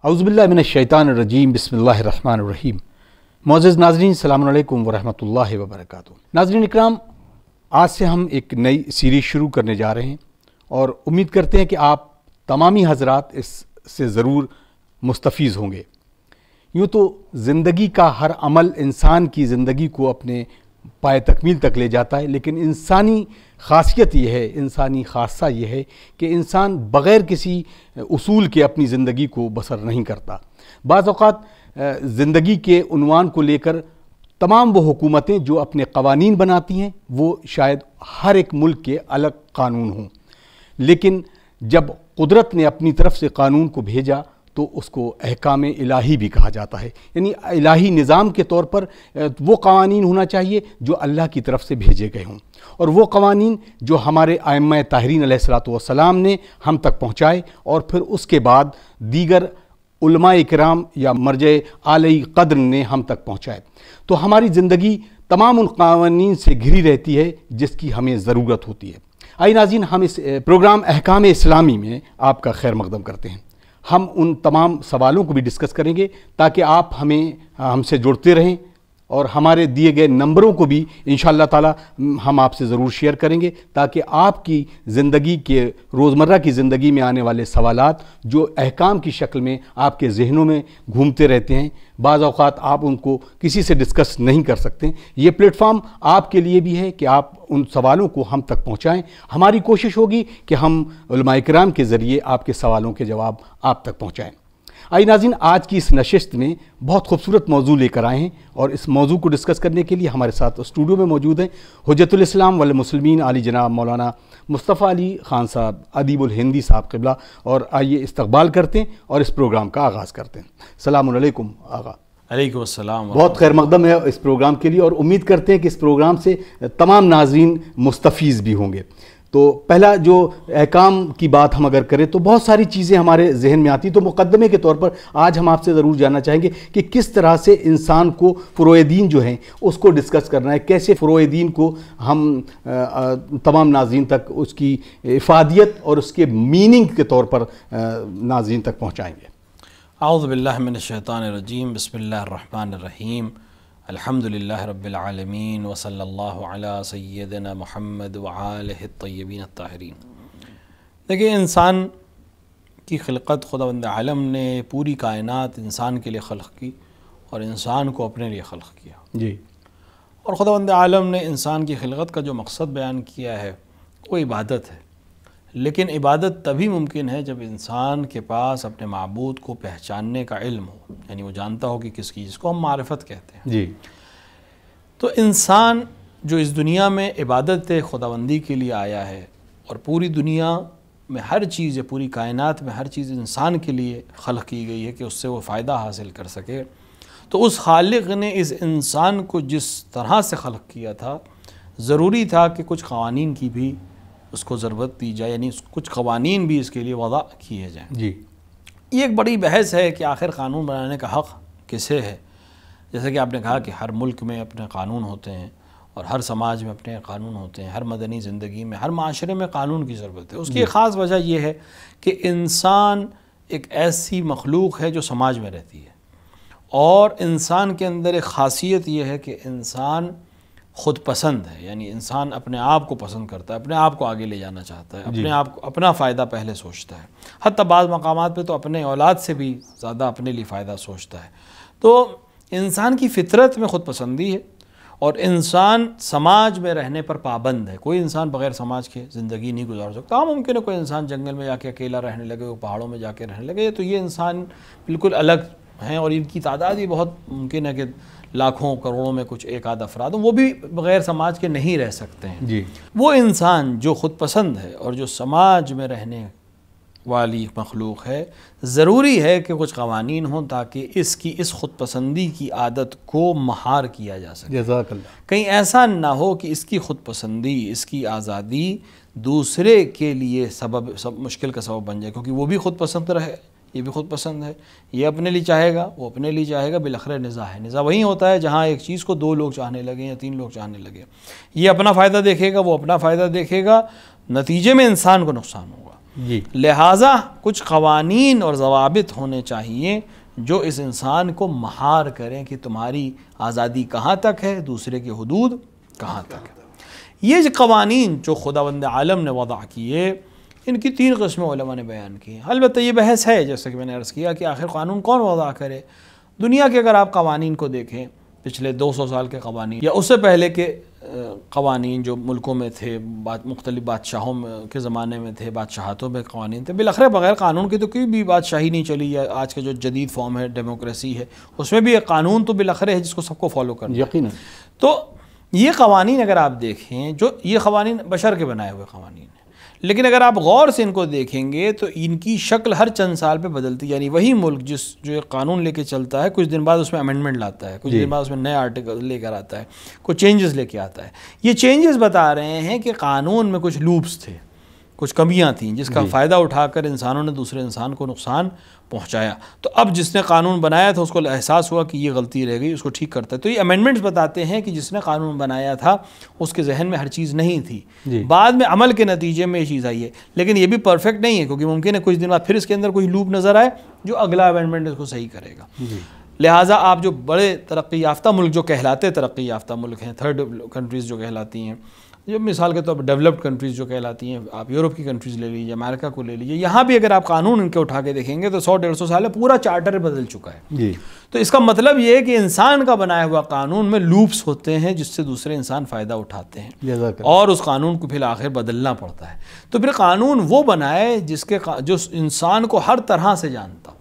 اعوذ باللہ من الشیطان الرجیم، بسم اللہ الرحمن الرحیم۔ معزز ناظرین، السلام علیکم ورحمۃ اللہ وبرکاتہ۔ ناظرین اکرام، آج سے ہم ایک نئی سیریز شروع کرنے جا رہے ہیں اور امید کرتے ہیں کہ آپ تمامی حضرات اس سے ضرور مستفیض ہوں گے۔ یوں تو زندگی کا ہر عمل انسان کی زندگی کو اپنے پائے تکمیل تک لے جاتا ہے، لیکن انسانی خاصیت یہ ہے، انسانی خاصہ یہ ہے کہ انسان بغیر کسی اصول کے اپنی زندگی کو بسر نہیں کرتا۔ بعض اوقات زندگی کے عنوان کو لے کر تمام وہ حکومتیں جو اپنے قوانین بناتی ہیں وہ شاید ہر ایک ملک کے الگ قانون ہوں، لیکن جب قدرت نے اپنی طرف سے قانون کو بھیجا تو اس کو احکام الہی بھی کہا جاتا ہے، یعنی الہی نظام کے طور پر وہ قوانین ہونا چاہیے جو اللہ کی طرف سے بھیجے گئے ہوں، اور وہ قوانین جو ہمارے ائمہ طاہرین علیہ الصلوۃ والسلام نے ہم تک پہنچائے اور پھر اس کے بعد دیگر علماء کرام یا مرجع اعلی قدر نے ہم تک پہنچائے۔ تو ہماری زندگی تمام ان قوانین سے گھری رہتی ہے جس کی ہمیں ضرورت ہوتی ہے۔ آئیے ناظرین، ہم اس پروگرام احکام اسلامی میں آپ کا خیر مقدم کرتے ہیں۔ ہم ان تمام سوالوں کو بھی ڈسکس کریں گے تاکہ آپ ہم سے جڑتے رہیں، اور ہمارے دیے گئے نمبروں کو بھی انشاءاللہ تعالی ہم آپ سے ضرور شیئر کریں گے تاکہ آپ کی زندگی کے روزمرہ کی زندگی میں آنے والے سوالات جو احکام کی شکل میں آپ کے ذہنوں میں گھومتے رہتے ہیں، بعض اوقات آپ ان کو کسی سے ڈسکس نہیں کر سکتے، یہ پلیٹ فارم آپ کے لیے بھی ہے کہ آپ ان سوالوں کو ہم تک پہنچائیں۔ ہماری کوشش ہوگی کہ ہم علماء کرام کے ذریعے آپ کے سوالوں کے جواب آپ تک پہنچائیں۔ آئیے ناظرین، آج کی اس نشست میں بہت خوبصورت موضوع لے کر آئے ہیں، اور اس موضوع کو ڈسکس کرنے کے لیے ہمارے ساتھ اسٹوڈیو میں موجود ہیں حجت الاسلام والمسلمین علی جناب مولانا مصطفیٰ علی خان صاحب، ادیب الہندی صاحب قبلہ، اور آئیے استقبال کرتے ہیں اور اس پروگرام کا آغاز کرتے ہیں۔ السلام علیکم آغا۔ علیکم السلام۔ بہت خیر مقدم ہے اس پروگرام کے لیے، اور امید کرتے ہیں کہ اس پروگرام سے تمام ناظرین مستفیض بھی ہوں گے۔ تو پہلا جو احکام کی بات ہم اگر کریں تو بہت ساری چیزیں ہمارے ذہن میں آتی، تو مقدمے کے طور پر آج ہم آپ سے ضرور جاننا چاہیں گے کہ کس طرح سے انسان کو فروع دین جو ہیں اس کو ڈسکس کرنا ہے، کیسے فروع دین کو ہم تمام ناظرین تک اس کی افادیت اور اس کے میننگ کے طور پر ناظرین تک پہنچائیں گے۔ اعوذ باللہ من الشیطان الرجیم، بسم اللہ الرحمن الرحیم، الحمدللہ رب العالمین، وصلی اللہ علی سیدنا محمد وآلہ الطیبین الطاہرین۔ دیکھیں، انسان کی خلقت خداوند عالم نے پوری کائنات انسان کے لیے خلق کی اور انسان کو اپنے لیے خلق کیا جی، اور خداوند عالم نے انسان کی خلقت کا جو مقصد بیان کیا ہے وہ عبادت ہے، لیکن عبادت تبھی ممکن ہے جب انسان کے پاس اپنے معبود کو پہچاننے کا علم ہو، یعنی وہ جانتا ہو کہ کس کی، جس کو ہم معرفت کہتے ہیں۔ جی، تو انسان جو اس دنیا میں عبادت خداوندی کے لیے آیا ہے، اور پوری دنیا میں ہر چیز، پوری کائنات میں ہر چیز انسان کے لیے خلق کی گئی ہے کہ اس سے وہ فائدہ حاصل کر سکے، تو اس خالق نے اس انسان کو جس طرح سے خلق کیا تھا، ضروری تھا کہ کچھ قوانین کی بھی اس کو ضرورت دی جائے، یعنی کچھ قوانین بھی اس کے لیے وضع کیے جائیں۔ جی، یہ ایک بڑی بحث ہے کہ آخر قانون بنانے کا حق کسے ہے۔ جیسا کہ آپ نے کہا کہ ہر ملک میں اپنے قانون ہوتے ہیں اور ہر سماج میں اپنے قانون ہوتے ہیں، ہر مدنی زندگی میں، ہر معاشرے میں قانون کی ضرورت ہے۔ اس کی ایک خاص وجہ یہ ہے کہ انسان ایک ایسی مخلوق ہے جو سماج میں رہتی ہے، اور انسان کے اندر ایک خاصیت یہ ہے کہ انسان خود پسند ہے، یعنی انسان اپنے آپ کو پسند کرتا ہے، اپنے آپ کو آگے لے جانا چاہتا ہے، اپنے آپ کو اپنا فائدہ پہلے سوچتا ہے، حتیٰ بعض مقامات پہ تو اپنے اولاد سے بھی زیادہ اپنے لیے فائدہ سوچتا ہے۔ تو انسان کی فطرت میں خود پسندی ہے، اور انسان سماج میں رہنے پر پابند ہے۔ کوئی انسان بغیر سماج کے زندگی نہیں گزار سکتا۔ ہاں، ممکن ہے کوئی انسان جنگل میں جا کے اکیلا رہنے لگے، وہ پہاڑوں میں جا کے رہنے لگے، تو یہ انسان بالکل الگ ہیں، اور ان کی تعداد بھی بہت ممکن ہے کہ لاکھوں کروڑوں میں کچھ ایک آدھ افراد ہوں، وہ بھی بغیر سماج کے نہیں رہ سکتے ہیں۔ جی، وہ انسان جو خود پسند ہے اور جو سماج میں رہنے والی مخلوق ہے، ضروری ہے کہ کچھ قوانین ہوں تاکہ اس کی اس خود پسندی کی عادت کو مہار کیا جا سکے۔ جزاک اللہ۔ کہیں ایسا نہ ہو کہ اس کی خود پسندی، اس کی آزادی دوسرے کے لیے مشکل کا سبب بن جائے، کیونکہ وہ بھی خود پسند رہے، یہ بھی خود پسند ہے، یہ اپنے لیے چاہے گا، وہ اپنے لیے چاہے گا، بالآخر نزاع ہے۔ نزاع وہی ہوتا ہے جہاں ایک چیز کو دو لوگ چاہنے لگے یا تین لوگ چاہنے لگے، یہ اپنا فائدہ دیکھے گا، وہ اپنا فائدہ دیکھے گا، نتیجے میں انسان کو نقصان ہوگا۔ جی لہٰذا کچھ قوانین اور ضوابط ہونے چاہیے جو اس انسان کو مہار کریں کہ تمہاری آزادی کہاں تک ہے، دوسرے کی حدود کہاں تک ہے۔ یہ جو قوانین جو خداوند عالم نے وضع کیے، ان کی 3 قسمیں علماء نے بیان کی ہیں۔ البتہ یہ بحث ہے، جیسے کہ میں نے عرض کیا، کہ آخر قانون کون وضع کرے۔ دنیا کے اگر آپ قوانین کو دیکھیں، پچھلے 200 سال کے قوانین یا اس سے پہلے کے قوانین جو ملکوں میں تھے، مختلف بادشاہوں کے زمانے میں تھے، بادشاہتوں میں قوانین تھے، بالآخر بغیر قانون کے تو کوئی بھی بادشاہی نہیں چلی، یا آج کا جو جدید فارم ہے ڈیموکریسی ہے، اس میں بھی ایک قانون تو بالآخر ہے جس کو سب کو فالو کرنا ہے۔ یقیناً۔ تو یہ قوانین اگر آپ دیکھیں، جو یہ قوانین بشر کے بنائے ہوئے قوانین ہیں، لیکن اگر آپ غور سے ان کو دیکھیں گے تو ان کی شکل ہر چند سال پہ بدلتی، یعنی وہی ملک جو ایک قانون لے کے چلتا ہے، کچھ دن بعد اس میں امینڈمنٹ لاتا ہے، کچھ دن بعد اس میں نئے آرٹیکل لے کر آتا ہے، کچھ چینجز لے کے آتا ہے۔ یہ چینجز بتا رہے ہیں کہ قانون میں کچھ لوپس تھے، کچھ کمیاں تھیں، جس کا فائدہ اٹھا کر انسانوں نے دوسرے انسان کو نقصان پہنچایا۔ تو اب جس نے قانون بنایا تھا اس کو احساس ہوا کہ یہ غلطی رہ گئی، اس کو ٹھیک کرتا ہے۔ تو یہ امینڈمنٹس بتاتے ہیں کہ جس نے قانون بنایا تھا اس کے ذہن میں ہر چیز نہیں تھی، بعد میں عمل کے نتیجے میں یہ چیز آئی ہے، لیکن یہ بھی پرفیکٹ نہیں ہے، کیونکہ ممکن ہے کچھ دن بعد پھر اس کے اندر کوئی لوپ نظر آئے جو اگلا امینڈمنٹ اس کو صحیح کرے گا۔ لہٰذا آپ جو بڑے ترقی یافتہ ملک جو کہلاتے ترقی یافتہ ملک ہیں، تھرڈ کنٹریز جو کہلاتی ہیں، جو مثال کے طور پر ڈیولپڈ کنٹریز جو کہلاتی ہیں، آپ یورپ کی کنٹریز لے لیجیے، امریکہ کو لے لیجیے، یہاں بھی اگر آپ قانون ان کے اٹھا کے دیکھیں گے تو 100-150 سال پورا چارٹر بدل چکا ہے۔ تو اس کا مطلب یہ ہے کہ انسان کا بنایا ہوا قانون میں لوپس ہوتے ہیں جس سے دوسرے انسان فائدہ اٹھاتے ہیں، اور اس قانون کو پھر آخر بدلنا پڑتا ہے۔ تو پھر قانون وہ بنائے جو انسان کو ہر طرح سے جانتا ہو۔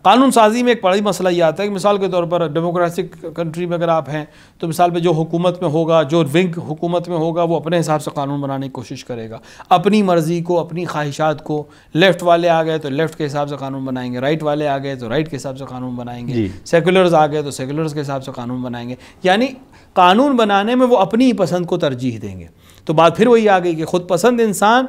قانون سازی میں ایک بڑی مسئلہ یہ آتا ہے کہ مثال کے طور پر ڈیموکریٹک کنٹری میں اگر آپ ہیں تو مثال پہ جو حکومت میں ہوگا، جو ونگ حکومت میں ہوگا، وہ اپنے حساب سے قانون بنانے کی کوشش کرے گا، اپنی مرضی کو، اپنی خواہشات کو۔ لیفٹ والے آ گئے تو لیفٹ کے حساب سے قانون بنائیں گے، رائٹ والے آ گئے تو رائٹ کے حساب سے قانون بنائیں گے، سیکولرز آ گئے تو سیکولرز کے حساب سے قانون بنائیں گے۔ یعنی قانون بنانے میں وہ اپنی پسند کو ترجیح دیں گے۔ تو بات پھر وہی آ گئی کہ خود پسند انسان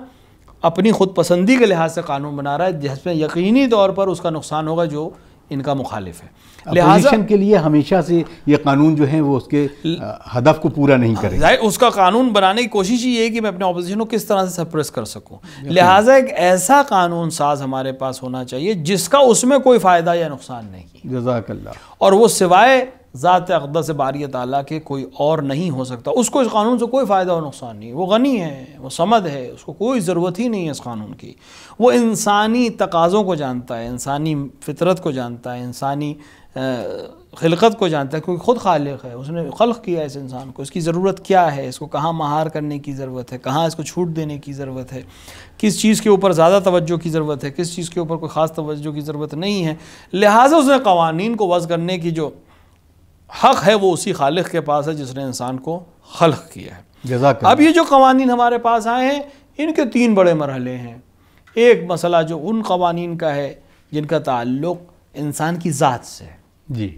اپنی خود پسندی کے لحاظ سے قانون بنا رہا ہے، جس میں یقینی طور پر اس کا نقصان ہوگا جو ان کا مخالف ہے۔ لہٰذا کے لیے ہمیشہ سے یہ قانون جو ہیں وہ اس کے ہدف کو پورا نہیں کرے گا۔ اس کا قانون بنانے کی کوشش یہ ہے کہ میں اپنے اپوزیشن کو کس طرح سے سپریس کر سکوں۔ لہٰذا ایک ایسا قانون ساز ہمارے پاس ہونا چاہیے جس کا اس میں کوئی فائدہ یا نقصان نہیں، جزاک اللہ، اور وہ سوائے ذات اقدس باری تعالیٰ کے کوئی اور نہیں ہو سکتا۔ اس کو اس قانون سے کوئی فائدہ اور نقصان نہیں، وہ غنی ہے، وہ صمد ہے، اس کو کوئی ضرورت ہی نہیں ہے اس قانون کی۔ وہ انسانی تقاضوں کو جانتا ہے، انسانی فطرت کو جانتا ہے، انسانی خلقت کو جانتا ہے، کیونکہ خود خالق ہے، اس نے خلق کیا ہے اس انسان کو، اس کی ضرورت کیا ہے، اس کو کہاں مہار کرنے کی ضرورت ہے، کہاں اس کو چھوٹ دینے کی ضرورت ہے، کس چیز کے اوپر زیادہ توجہ کی ضرورت ہے، کس چیز کے اوپر کوئی خاص توجہ کی ضرورت نہیں ہے۔ لہٰذا اس نے قوانین کو وضع کرنے کی جو حق ہے وہ اسی خالق کے پاس ہے جس نے انسان کو خلق کیا ہے۔ جزاک اللہ۔ اب یہ جو قوانین ہمارے پاس آئے ہیں ان کے 3 بڑے مرحلے ہیں۔ ایک مسئلہ جو ان قوانین کا ہے جن کا تعلق انسان کی ذات سے ہے، جی،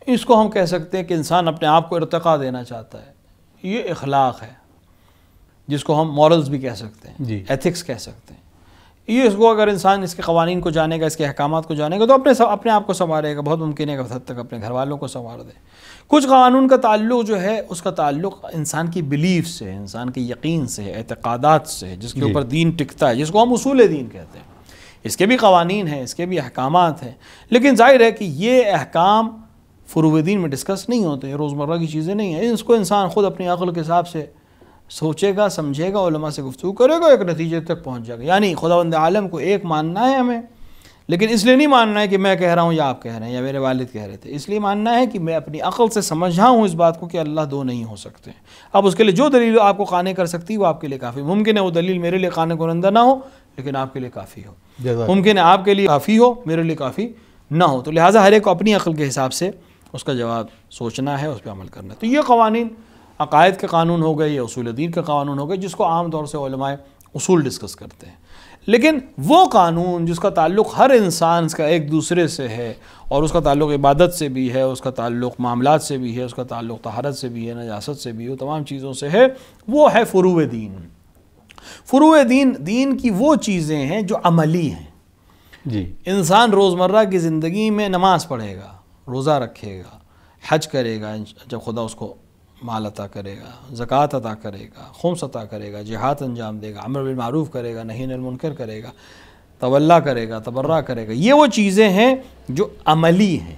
اس کو ہم کہہ سکتے ہیں کہ انسان اپنے آپ کو ارتقا دینا چاہتا ہے، یہ اخلاق ہے جس کو ہم مورلز بھی کہہ سکتے ہیں، جی، ایتھکس کہہ سکتے ہیں۔ یہ اس کو اگر انسان اس کے قوانین کو جانے گا، اس کے احکامات کو جانے گا تو اپنے آپ کو سنوارے گا، بہت ممکن ہے کہ حد تک اپنے گھر والوں کو سنوار دے۔ کچھ قانون کا تعلق جو ہے اس کا تعلق انسان کی بلیف سے، انسان کے یقین سے، اعتقادات سے، جس کے اوپر دین ٹکتا ہے، جس کو ہم اصول دین کہتے ہیں۔ اس کے بھی قوانین ہیں، اس کے بھی احکامات ہیں، لیکن ظاہر ہے کہ یہ احکام فروع دین میں ڈسکس نہیں ہوتے ہیں، روزمرہ کی چیزیں نہیں ہیں۔ اس کو انسان خود اپنی عقل کے حساب سے سوچے گا، سمجھے گا، علماء سے گفتگو کرے گا، ایک نتیجے تک پہنچ جائے گا۔ یعنی خداوند عالم کو ایک ماننا ہے ہمیں، لیکن اس لیے نہیں ماننا ہے کہ میں کہہ رہا ہوں یا آپ کہہ رہے ہیں یا میرے والد کہہ رہے تھے، اس لیے ماننا ہے کہ میں اپنی عقل سے سمجھا ہوں اس بات کو کہ اللہ 2 نہیں ہو سکتے۔ اب اس کے لیے جو دلیل آپ کو قانع کر سکتی وہ آپ کے لیے کافی، ممکن ہے وہ دلیل میرے لیے قانع کنندہ نہ ہو لیکن آپ کے لیے کافی ہو، ممکن ہے آپ کے لیے کافی ہو میرے لیے کافی نہ ہو۔ تو لہٰذا ہر ایک کو اپنی عقل کے حساب سے اس کا جواب سوچنا ہے، اس پہ عمل کرنا ہے۔ تو یہ قوانین عقائد کے قانون ہو گئے یا اصول دین کے قانون ہو گئے جس کو عام طور سے علماء اصول ڈسکس کرتے ہیں۔ لیکن وہ قانون جس کا تعلق ہر انسان کا ایک دوسرے سے ہے، اور اس کا تعلق عبادت سے بھی ہے، اس کا تعلق معاملات سے بھی ہے، اس کا تعلق طہارت سے بھی ہے، نجاست سے بھی ہے، تمام چیزوں سے ہے، وہ ہے فروع دین۔ فروع دین کی وہ چیزیں ہیں جو عملی ہیں۔ جی، انسان روزمرہ کی زندگی میں نماز پڑھے گا، روزہ رکھے گا، حج کرے گا جب خدا اس کو مال عطا کرے گا، زکوٰۃ عطا کرے گا، خمس عطا کرے گا، جہاد انجام دے گا، امر بالمعروف کرے گا، نہی عن المنکر کرے گا، تولا کرے گا، تبرع کرے گا. یہ وہ چیزیں ہیں جو عملی ہیں،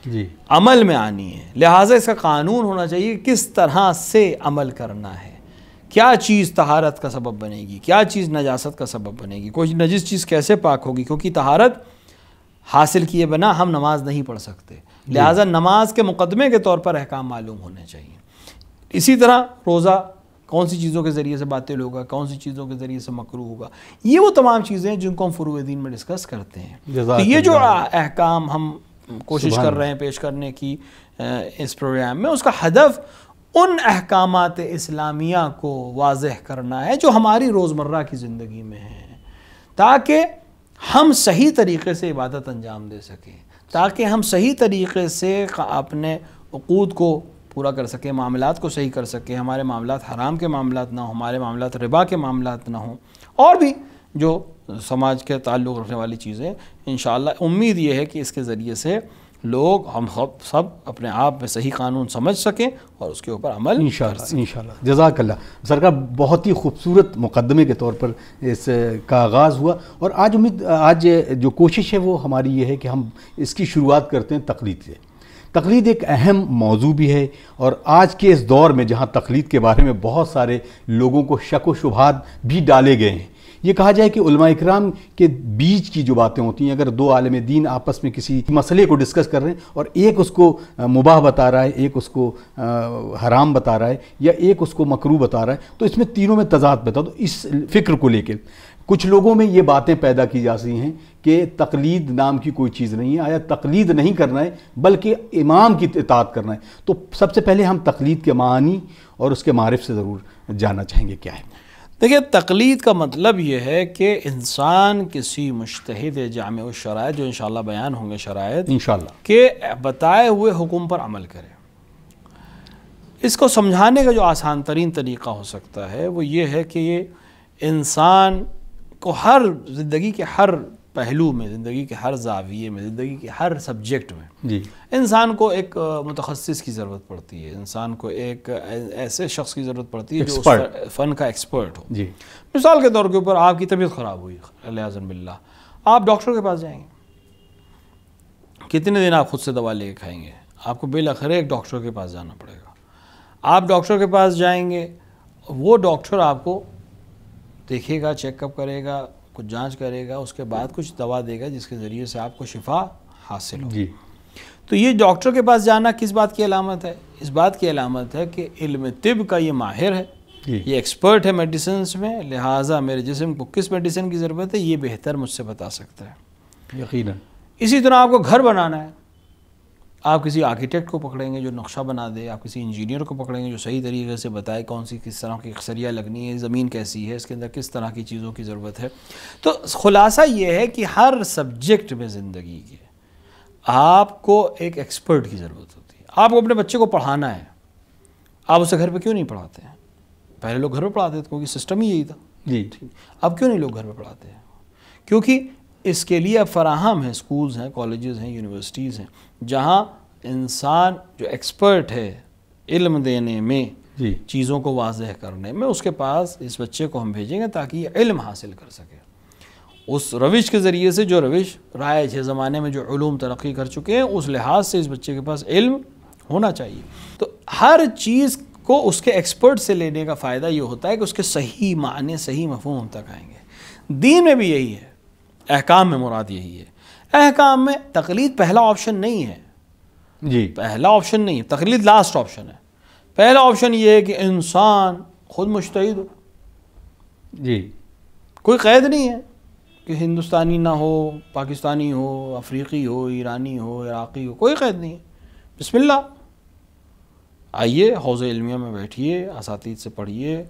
جی عمل میں آنی ہے. لہٰذا اس کا قانون ہونا چاہیے کہ کس طرح سے عمل کرنا ہے. کیا چیز طہارت کا سبب بنے گی، کیا چیز نجاست کا سبب بنے گی، کوئی نجس چیز کیسے پاک ہوگی، کیونکہ طہارت حاصل کیے بنا ہم نماز نہیں پڑھ سکتے. لہٰذا نماز کے مقدمے کے طور پر احکام معلوم ہونے چاہیے. اسی طرح روزہ کون سی چیزوں کے ذریعے سے باطل ہوگا، کون سی چیزوں کے ذریعے سے مکروہ ہوگا. یہ وہ تمام چیزیں ہیں جن کو ہم فروع دین میں ڈسکس کرتے ہیں. تو یہ جو احکام ہم کوشش کر رہے ہیں پیش کرنے کی اس پروگرام میں، اس کا ہدف ان احکامات اسلامیہ کو واضح کرنا ہے جو ہماری روزمرہ کی زندگی میں ہیں، تاکہ ہم صحیح طریقے سے عبادت انجام دے سکیں، تاکہ ہم صحیح طریقے سے اپنے عقود کو پورا کر سکیں، معاملات کو صحیح کر سکیں، ہمارے معاملات حرام کے معاملات نہ ہوں، ہمارے معاملات ربا کے معاملات نہ ہوں، اور بھی جو سماج کے تعلق رکھنے والی چیزیں. انشاءاللہ امید یہ ہے کہ اس کے ذریعے سے لوگ ہم سب اپنے آپ میں صحیح قانون سمجھ سکیں اور اس کے اوپر عمل انشاءاللہ. جزاک اللہ سرکار. بہت ہی خوبصورت مقدمے کے طور پر اس کا آغاز ہوا، اور آج جو کوشش ہے وہ ہماری یہ ہے کہ ہم اس کی شروعات کرتے ہیں تقلید سے. تقلید ایک اہم موضوع بھی ہے، اور آج کے اس دور میں جہاں تقلید کے بارے میں بہت سارے لوگوں کو شک و شبہات بھی ڈالے گئے ہیں. یہ کہا جائے کہ علماء اکرام کے بیچ کی جو باتیں ہوتی ہیں، اگر دو عالم دین آپس میں کسی مسئلے کو ڈسکس کر رہے ہیں اور ایک اس کو مباح بتا رہا ہے، ایک اس کو حرام بتا رہا ہے، یا ایک اس کو مکروہ بتا رہا ہے، تو اس میں تینوں میں تضاد بتا. تو اس فکر کو لے کے کچھ لوگوں میں یہ باتیں پیدا کی جا رہی ہیں کہ تقلید نام کی کوئی چیز نہیں ہے. آیا تقلید نہیں کرنا ہے بلکہ امام کی اطاعت کرنا ہے. تو سب سے پہلے ہم تقلید کے معنی اور اس کے معرف سے ضرور جاننا چاہیں گے کیا ہے. دیکھیے، تقلید کا مطلب یہ ہے کہ انسان کسی مجتہد جامع الشرائط، جو انشاءاللہ بیان ہوں گے شرائط انشاءاللہ، کہ بتائے ہوئے حکم پر عمل کرے. اس کو سمجھانے کا جو آسان ترین طریقہ ہو سکتا ہے وہ یہ ہے کہ یہ انسان کو ہر زندگی کے ہر پہلو میں، زندگی کے ہر زاویے میں، زندگی کے ہر سبجیکٹ میں جی انسان کو ایک متخصص کی ضرورت پڑتی ہے، انسان کو ایک ایسے شخص کی ضرورت پڑتی ہے جو اس فن کا ایکسپرٹ ہو. جی مثال کے طور کے اوپر آپ کی طبیعت خراب ہوئی علیاذ باللہ، آپ ڈاکٹر کے پاس جائیں گے، کتنے دن آپ خود سے دوا لے کے کھائیں گے؟ آپ کو بالآخر ایک ڈاکٹر کے پاس جانا پڑے گا. آپ ڈاکٹر کے پاس جائیں گے، وہ ڈاکٹر آپ کو دیکھے گا، چیک اپ کرے گا، کچھ جانچ کرے گا، اس کے بعد کچھ دوا دے گا جس کے ذریعے سے آپ کو شفا حاصل ہو. جی تو یہ ڈاکٹر کے پاس جانا کس بات کی علامت ہے؟ اس بات کی علامت ہے کہ علم طب کا یہ ماہر ہے، یہ ایکسپرٹ ہے میڈیسنز میں، لہٰذا میرے جسم کو کس میڈیسن کی ضرورت ہے یہ بہتر مجھ سے بتا سکتا ہے. یقیناً. اسی طرح آپ کو گھر بنانا ہے، آپ کسی آرکیٹیکٹ کو پکڑیں گے جو نقشہ بنا دے، آپ کسی انجینئر کو پکڑیں گے جو صحیح طریقے سے بتائے کون سی کس طرح کی سریہ لگنی ہے، زمین کیسی ہے، اس کے اندر کس طرح کی چیزوں کی ضرورت ہے. تو خلاصہ یہ ہے کہ ہر سبجیکٹ میں زندگی کے آپ کو ایک ایکسپرٹ کی ضرورت ہوتی ہے. آپ کو اپنے بچے کو پڑھانا ہے، آپ اسے گھر پہ کیوں نہیں پڑھاتے ہیں؟ پہلے لوگ گھر پہ پڑھاتے تھے کیونکہ سسٹم ہی یہی تھا. جی اب کیوں نہیں لوگ گھر پہ پڑھاتے ہیں؟ کیونکہ اس کے لیے اب فراہم ہیں، سکولز ہیں، کالجز ہیں، یونیورسٹیز ہیں، جہاں انسان جو ایکسپرٹ ہے علم دینے میں، جی چیزوں کو واضح کرنے میں، اس کے پاس اس بچے کو ہم بھیجیں گے تاکہ یہ علم حاصل کر سکے اس روش کے ذریعے سے جو روش رائج ہے زمانے میں، جو علوم ترقی کر چکے ہیں، اس لحاظ سے اس بچے کے پاس علم ہونا چاہیے. تو ہر چیز کو اس کے ایکسپرٹ سے لینے کا فائدہ یہ ہوتا ہے کہ اس کے صحیح معنی، صحیح مفہوم ہم تک آئیں گے. دین میں بھی یہی ہے، احکام میں مراد یہی ہے. احکام میں تقلید پہلا آپشن نہیں ہے. جی پہلا آپشن نہیں ہے، تقلید لاسٹ آپشن ہے. پہلا آپشن یہ ہے کہ انسان خود مجتہد ہو. جی کوئی قید نہیں ہے کہ ہندوستانی نہ ہو، پاکستانی ہو، افریقی ہو، ایرانی ہو، عراقی ہو، کوئی قید نہیں ہے. بسم اللہ، آئیے حوض علمیہ میں بیٹھیے، اساتذہ سے پڑھیے،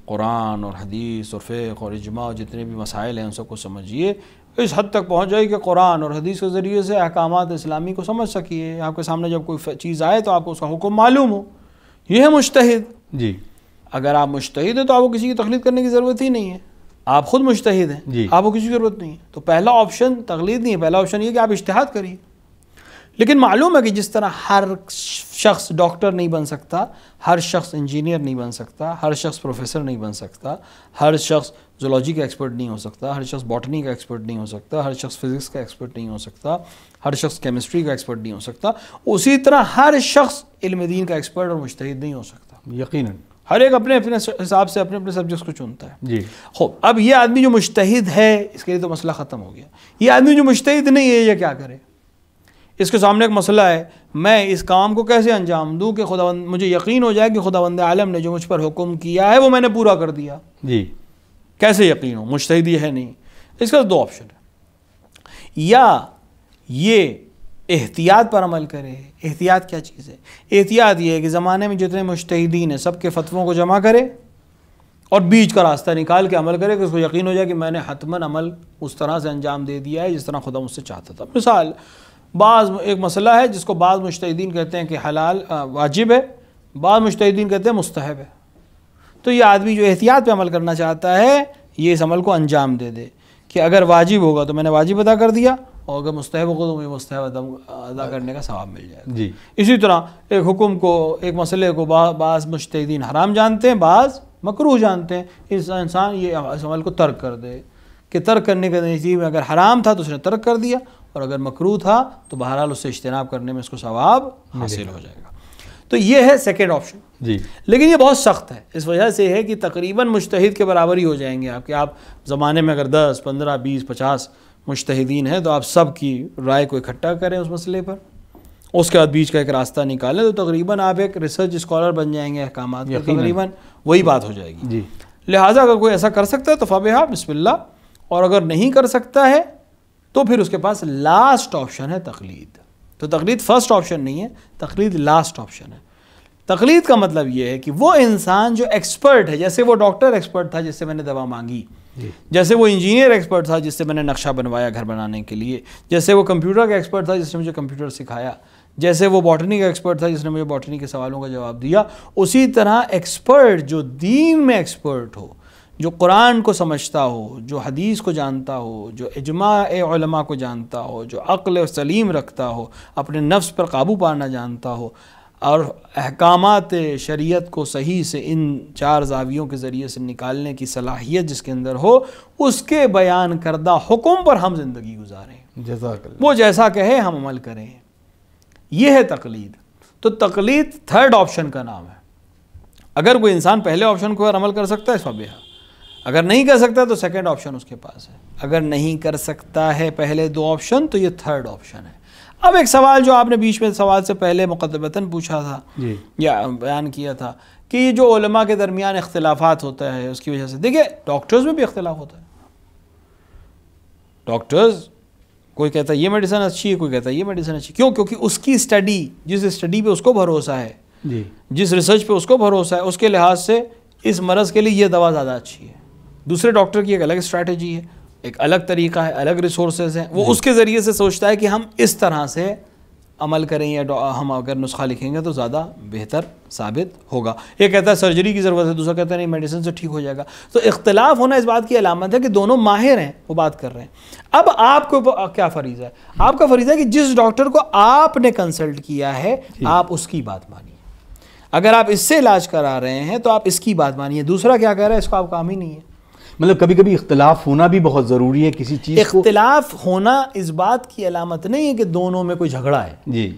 قرآن اور حدیث اور فقہ اور اجماع اور جتنے بھی مسائل ہیں ان سب کو سمجھیے. اس حد تک پہنچ جائے کہ قرآن اور حدیث کے ذریعے سے احکامات اسلامی کو سمجھ سکیے. آپ کے سامنے جب کوئی چیز آئے تو آپ کو اس کا حکم معلوم ہو. یہ ہے مجتہد. جی اگر آپ مجتہد ہیں تو آپ کو کسی کی تقلید کرنے کی ضرورت ہی نہیں ہے. آپ خود مجتہد ہیں، جی آپ کو کسی کی ضرورت نہیں ہے. تو پہلا آپشن تقلید نہیں ہے، پہلا آپشن یہ کہ آپ اجتہاد کریے. لیکن معلوم ہے کہ جس طرح ہر شخص ڈاکٹر نہیں بن سکتا، ہر شخص انجینئر نہیں بن سکتا، ہر شخص پروفیسر نہیں بن سکتا، ہر شخص زولوجی کا ایکسپرٹ نہیں ہو سکتا، ہر شخص باٹنی کا ایکسپرٹ نہیں ہو سکتا، ہر شخص فزکس کا ایکسپرٹ نہیں ہو سکتا، ہر شخص کیمسٹری کا ایکسپرٹ نہیں ہو سکتا، اسی طرح ہر شخص علم دین کا ایکسپرٹ اور مجتہد نہیں ہو سکتا۔ یقیناً ہر ایک اپنے اپنے حساب سے اپنے اپنے سبجیکٹس کو چنتا ہے۔ جی خوب، اب یہ آدمی جو مجتہد ہے اس کے لیے تو مسئلہ ختم ہو گیا۔ یہ آدمی جو مجتہد نہیں ہے یہ کیا کرے؟ اس کے سامنے ایک مسئلہ ہے، میں اس کام کو کیسے انجام دوں کہ خداوند مجھے یقین ہو جائے کہ خداوند عالم نے جو مجھ پر حکم کیا ہے وہ میں نے پورا کر دیا۔ جی کیسے یقین ہو؟ مجتہد یہ ہے نہیں۔ اس کا دو آپشن ہے، یا یہ احتیاط پر عمل کرے۔ احتیاط کیا چیز ہے؟ احتیاط یہ ہے کہ زمانے میں جتنے مجتہدین ہیں سب کے فتووں کو جمع کرے اور بیچ کا راستہ نکال کے عمل کرے کہ اس کو یقین ہو جائے کہ میں نے حتماً عمل اس طرح سے انجام دے دیا ہے جس طرح خدا مجھ سے چاہتا تھا۔ مثال، بعض ایک مسئلہ ہے جس کو بعض مجتہدین کہتے ہیں کہ حلال واجب ہے، بعض مجتہدین کہتے ہیں مستحب ہے۔ تو یہ آدمی جو احتیاط پہ عمل کرنا چاہتا ہے یہ اس عمل کو انجام دے دے کہ اگر واجب ہوگا تو میں نے واجب ادا کر دیا، اور اگر مستحب ہوگا تو مجھے مستحب ادا کرنے کا ثواب مل جائے گا۔ جی اسی طرح ایک حکم کو، ایک مسئلے کو بعض مجتہدین حرام جانتے ہیں، بعض مکروہ جانتے ہیں۔ اس انسان یہ اس عمل کو ترک کر دے کہ ترک کرنے کے نتیجے میں اگر حرام تھا تو اس نے ترک کر دیا، اور اگر مکروہ تھا تو بہرحال اس سے اجتناب کرنے میں اس کو ثواب حاصل ہو جائے گا۔ تو یہ ہے سیکنڈ آپشن۔ جی لیکن یہ بہت سخت ہے، اس وجہ سے ہے کہ تقریباً مجتہد کے برابر ہی ہو جائیں گے آپ کہ آپ زمانے میں اگر 10 15 20 50 مجتہدین ہیں تو آپ سب کی رائے کو اکٹھا کریں اس مسئلے پر، اس کے بعد بیچ کا ایک راستہ نکالیں تو تقریباً آپ ایک ریسرچ اسکالر بن جائیں گے احکامات کے، تقریباً وہی بات ہو جائے گی۔ جی لہٰذا اگر کوئی ایسا کر سکتا ہے تو فبہا بسم اللہ، اور اگر نہیں کر سکتا ہے تو پھر اس کے پاس لاسٹ آپشن ہے تقلید۔ تو تقلید فرسٹ آپشن نہیں ہے، تقلید لاسٹ آپشن ہے۔ تقلید کا مطلب یہ ہے کہ وہ انسان جو ایکسپرٹ ہے، جیسے وہ ڈاکٹر ایکسپرٹ تھا جس سے میں نے دوا مانگی، جیسے وہ انجینئر ایکسپرٹ تھا جس سے میں نے نقشہ بنوایا گھر بنانے کے لیے، جیسے وہ کمپیوٹر کا ایکسپرٹ تھا جس نے مجھے کمپیوٹر سکھایا، جیسے وہ باٹنی کا ایکسپرٹ تھا جس نے مجھے باٹنی کے سوالوں کا جواب دیا، اسی طرح ایکسپرٹ جو دین میں ایکسپرٹ ہو، جو قرآن کو سمجھتا ہو، جو حدیث کو جانتا ہو، جو اجماع علماء کو جانتا ہو، جو عقل سلیم رکھتا ہو، اپنے نفس پر قابو پانا جانتا ہو، اور احکامات شریعت کو صحیح سے ان 4 زاویوں کے ذریعے سے نکالنے کی صلاحیت جس کے اندر ہو، اس کے بیان کردہ حکم پر ہم زندگی گزاریں، جزاک اللہ۔ وہ جیسا کہے ہم عمل کریں۔ یہ ہے تقلید۔ تو تقلید تھرڈ آپشن کا نام ہے۔ اگر کوئی انسان پہلے آپشن کو عمل کر سکتا ہے فبہا، اگر نہیں کر سکتا تو سیکنڈ آپشن اس کے پاس ہے، اگر نہیں کر سکتا ہے پہلے 2 آپشن تو یہ تھرڈ آپشن ہے۔ اب ایک سوال جو آپ نے بیچ میں سوال سے پہلے مقدمتاً پوچھا تھا یا بیان کیا تھا کہ یہ جو علماء کے درمیان اختلافات ہوتا ہے اس کی وجہ سے، دیکھیں ڈاکٹرز میں بھی اختلاف ہوتا ہے۔ ڈاکٹرز کوئی کہتا ہے یہ میڈیسن اچھی ہے، کوئی کہتا ہے یہ میڈیسن اچھی ہے۔ کیوں؟ کیونکہ اس کی اسٹڈی، جس اسٹڈی پہ اس کو بھروسہ ہے، جس ریسرچ پہ اس کو بھروسہ ہے، اس کے لحاظ سے اس مرض کے لیے یہ دوا زیادہ اچھی ہے۔ دوسرے ڈاکٹر کی ایک الگ اسٹریٹجی ہے، ایک الگ طریقہ ہے، الگ ریسورسز ہیں، وہ اس کے ذریعے سے سوچتا ہے کہ ہم اس طرح سے عمل کریں یا ہم اگر نسخہ لکھیں گے تو زیادہ بہتر ثابت ہوگا۔ ایک کہتا ہے سرجری کی ضرورت ہے، دوسرا کہتا ہے نہیں میڈیسن سے ٹھیک ہو جائے گا۔ تو اختلاف ہونا اس بات کی علامت ہے کہ دونوں ماہر ہیں، وہ بات کر رہے ہیں۔ اب آپ کو کیا فریضہ ہے؟ آپ کا فریضہ ہے کہ جس ڈاکٹر کو آپ نے کنسلٹ کیا ہے آپ اس کی بات مانیے۔ اگر آپ اس سے علاج کرا رہے ہیں تو آپ اس کی بات مانیے، دوسرا کیا کہہ رہا ہے اس کو آپ کام ہی نہیں ہے۔ مطلب کبھی کبھی اختلاف ہونا بھی بہت ضروری ہے کسی چیز کو۔ اختلاف ہونا اس بات کی علامت نہیں ہے کہ دونوں میں کوئی جھگڑا ہے۔ جی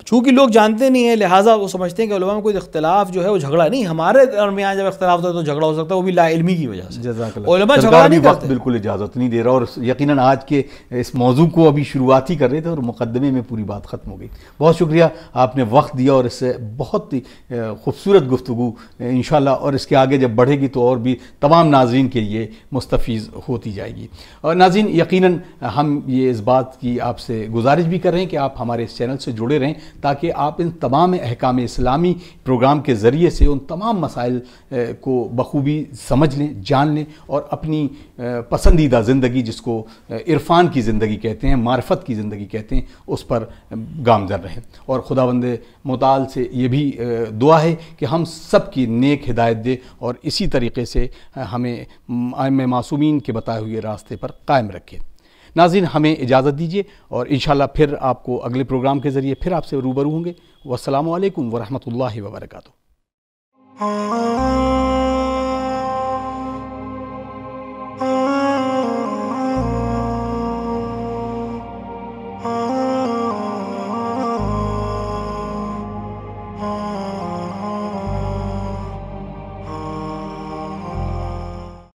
چونکہ لوگ جانتے نہیں ہیں لہٰذا وہ سمجھتے ہیں کہ علماء میں کوئی اختلاف جو ہے وہ جھگڑا نہیں، ہمارے درمیان جب اختلاف ہوتا ہے تو جھگڑا ہو سکتا ہے، وہ بھی لا علمی کی وجہ سے۔ جزاک اللہ۔ علماء سرکار جھگڑا بھی نہیں وقت کرتے۔ بالکل اجازت نہیں دے رہا، اور یقیناً آج کے اس موضوع کو ابھی شروعات ہی کر رہے تھے اور مقدمے میں پوری بات ختم ہو گئی۔ بہت شکریہ، آپ نے وقت دیا اور اس سے بہت ہی خوبصورت گفتگو انشاءاللہ، اور اس کے آگے جب بڑھے گی تو اور بھی تمام ناظرین کے لیے مستفیض ہوتی جائے گی۔ اور ناظرین یقیناً ہم یہ اس بات کی آپ سے گزارش بھی کر رہے ہیں کہ آپ ہمارے اس چینل سے جڑے رہیں تاکہ آپ ان تمام احکام اسلامی پروگرام کے ذریعے سے ان تمام مسائل کو بخوبی سمجھ لیں، جان لیں، اور اپنی پسندیدہ زندگی جس کو عرفان کی زندگی کہتے ہیں، معرفت کی زندگی کہتے ہیں، اس پر گامزن رہیں۔ اور خداوند متعال سے یہ بھی دعا ہے کہ ہم سب کی نیک ہدایت دے اور اسی طریقے سے ہمیں ائمہ معصومین کے بتائے ہوئے راستے پر قائم رکھے۔ ناظرین ہمیں اجازت دیجیے اور انشاءاللہ پھر آپ کو اگلے پروگرام کے ذریعے پھر آپ سے روبرو ہوں گے. والسلام علیکم ورحمۃ اللہ وبرکاتہ.